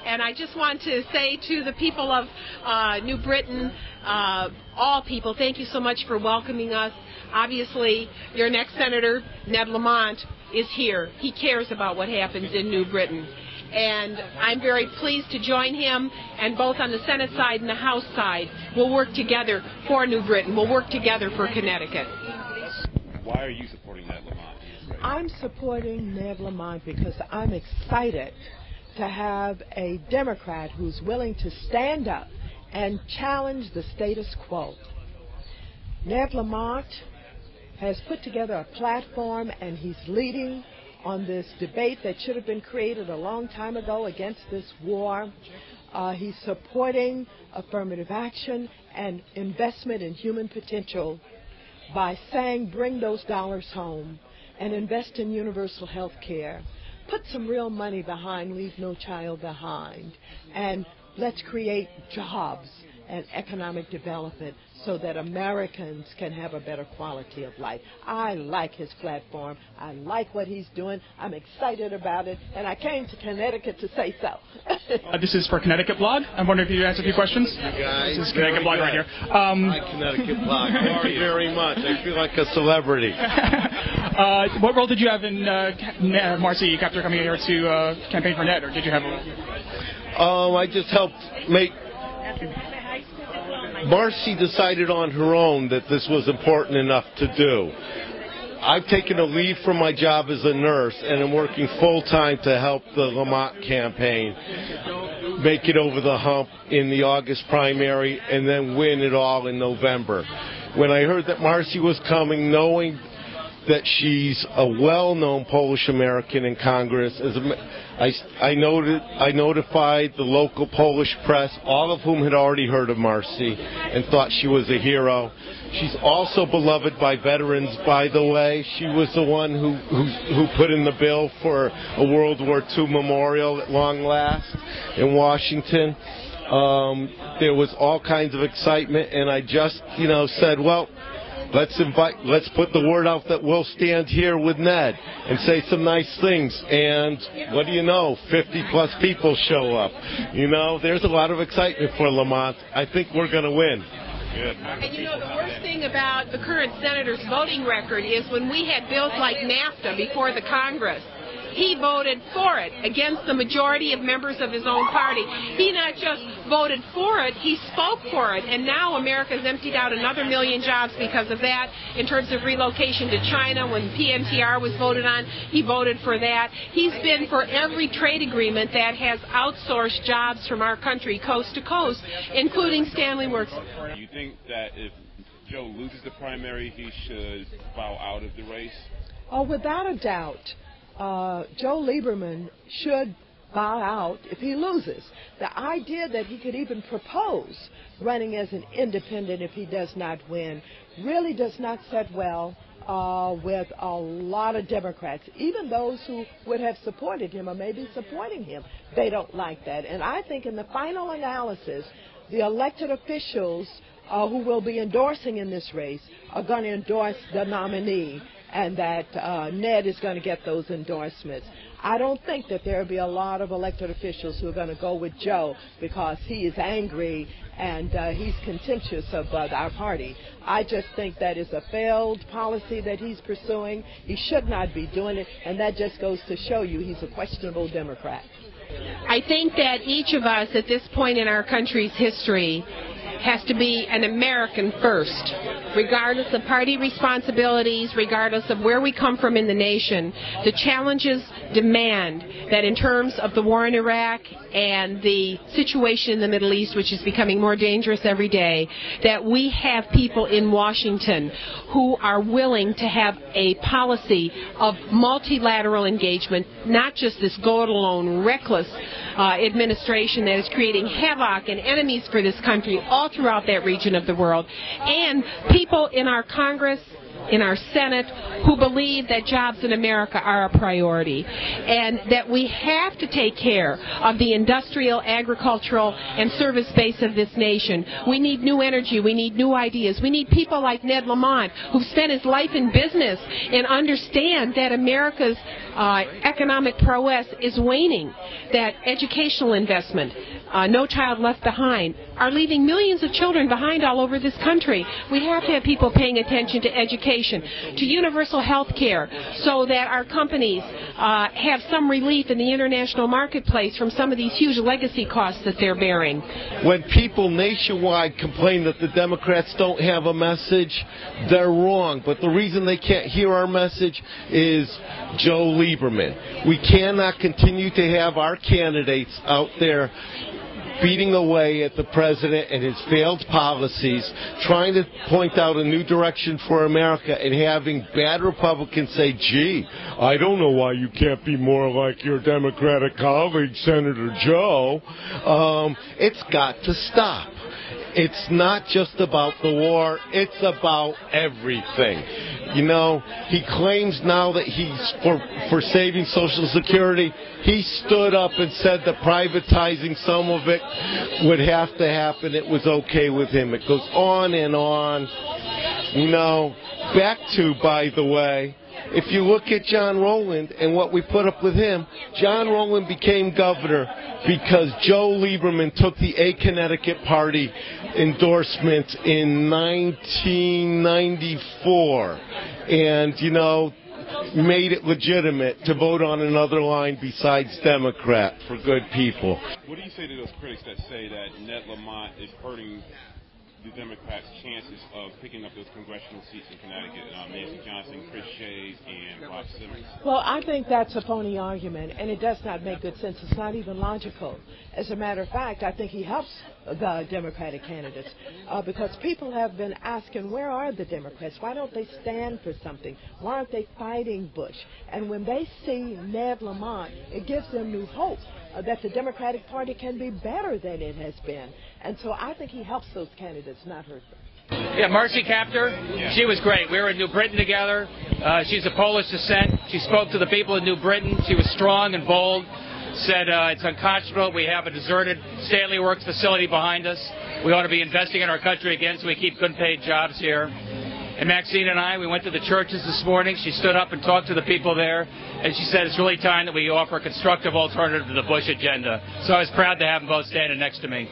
And I just want to say to the people of New Britain, all people, thank you so much for welcoming us. Obviously, your next senator, Ned Lamont, is here. He cares about what happens in New Britain. And I'm very pleased to join him, and both on the Senate side and the House side, we'll work together for New Britain. We'll work together for Connecticut. Why are you supporting Ned Lamont? I'm supporting Ned Lamont because I'm excited to have a Democrat who's willing to stand up and challenge the status quo. Ned Lamont has put together a platform, and he's leading on this debate that should have been created a long time ago against this war. He's supporting affirmative action and investment in human potential by saying bring those dollars home and invest in universal health care. Put some real money behind Leave No Child Behind, and let's create jobs and economic development so that Americans can have a better quality of life. I like his platform. I like what he's doing. I'm excited about it, and I came to Connecticut to say so. This is for Connecticut Blog. I'm wondering if you answer a few questions. Guys, this is Connecticut Blog right here. Hi, Connecticut Blog. Thank you very much. I feel like a celebrity. What role did you have in Marcy after coming here to campaign for Ned, or did you have a role? I just helped make... Marcy decided on her own that this was important enough to do. I've taken a leave from my job as a nurse, and I'm working full-time to help the Lamont campaign make it over the hump in the August primary and then win it all in November. When I heard that Marcy was coming, knowing that she's a well-known Polish American in Congress, I notified the local Polish press, all of whom had already heard of Marcy and thought she was a hero. She's also beloved by veterans, by the way. She was the one who put in the bill for a World War II memorial at long last in Washington. There was all kinds of excitement, and I just, said, well, let's put the word out that we'll stand here with Ned and say some nice things. And what do you know? 50-plus people show up. There's a lot of excitement for Lamont. I think we're going to win. Good. And the worst thing about the current senator's voting record is when we had bills like NAFTA before the Congress, he voted for it against the majority of members of his own party. He not just voted for it, he spoke for it. And now America's emptied out another 1 million jobs because of that. In terms of relocation to China, when PNTR was voted on, he voted for that. He's been for every trade agreement that has outsourced jobs from our country coast to coast, including Stanley Works. Do you think that if Joe loses the primary, he should bow out of the race? Oh, without a doubt. Joe Lieberman should bow out if he loses. The idea that he could even propose running as an independent if he does not win really does not set well with a lot of Democrats. Even those who would have supported him or maybe supporting him, they don't like that. And I think in the final analysis, the elected officials who will be endorsing in this race are going to endorse the nominee, and that Ned is going to get those endorsements. I don't think that there will be a lot of elected officials who are going to go with Joe because he is angry and he's contemptuous of our party. I just think that is a failed policy that he's pursuing. He should not be doing it, and that just goes to show you he's a questionable Democrat. I think that each of us at this point in our country's history has to be an American first, regardless of party responsibilities, regardless of where we come from in the nation. The challenges demand that in terms of the war in Iraq and the situation in the Middle East, which is becoming more dangerous every day, that we have people in Washington who are willing to have a policy of multilateral engagement, not just this go-it-alone, reckless administration that is creating havoc and enemies for this country all throughout that region of the world, and people in our Congress in our Senate who believe that jobs in America are a priority and that we have to take care of the industrial, agricultural, and service base of this nation. We need new energy. We need new ideas. We need people like Ned Lamont, who've spent his life in business and understand that America's economic prowess is waning, that educational investment, No Child Left Behind, are leaving millions of children behind all over this country. We have to have people paying attention to education, to universal health care, so that our companies have some relief in the international marketplace from some of these huge legacy costs that they're bearing. When people nationwide complain that the Democrats don't have a message, they're wrong. But the reason they can't hear our message is Joe Lieberman. We cannot continue to have our candidates out there beating away at the president and his failed policies, trying to point out a new direction for America, and having bad Republicans say, gee, I don't know why you can't be more like your Democratic colleague, Senator Joe. It's got to stop. It's not just about the war, it's about everything. You know, he claims now that he's for saving Social Security. He stood up and said that privatizing some of it would have to happen. It was okay with him. It goes on and on. You know, back to, by the way, if you look at John Rowland and what we put up with him, John Rowland became governor because Joe Lieberman took the A Connecticut Party endorsement in 1994 and, you know, made it legitimate to vote on another line besides Democrat for good people. What do you say to those critics that say that Ned Lamont is hurting the Democrats' chances of picking up those congressional seats in Connecticut, Nancy Johnson, Chris Shays, and Rob Simmons? Well, I think that's a phony argument, and it does not make good sense. It's not even logical. As a matter of fact, I think he helps the Democratic candidates because people have been asking, where are the Democrats? Why don't they stand for something? Why aren't they fighting Bush? And when they see Ned Lamont, it gives them new hope that the Democratic Party can be better than it has been. And so I think he helps those candidates, not hurt them. Yeah, Marcy Kaptur, she was great. We were in New Britain together. She's of Polish descent. She spoke to the people in New Britain. She was strong and bold. Said it's unconscionable. We have a deserted Stanley Works facility behind us. We ought to be investing in our country again so we keep good paid jobs here. And Maxine and I, we went to the churches this morning. She stood up and talked to the people there, and she said it's really time that we offer a constructive alternative to the Bush agenda. So I was proud to have them both standing next to me.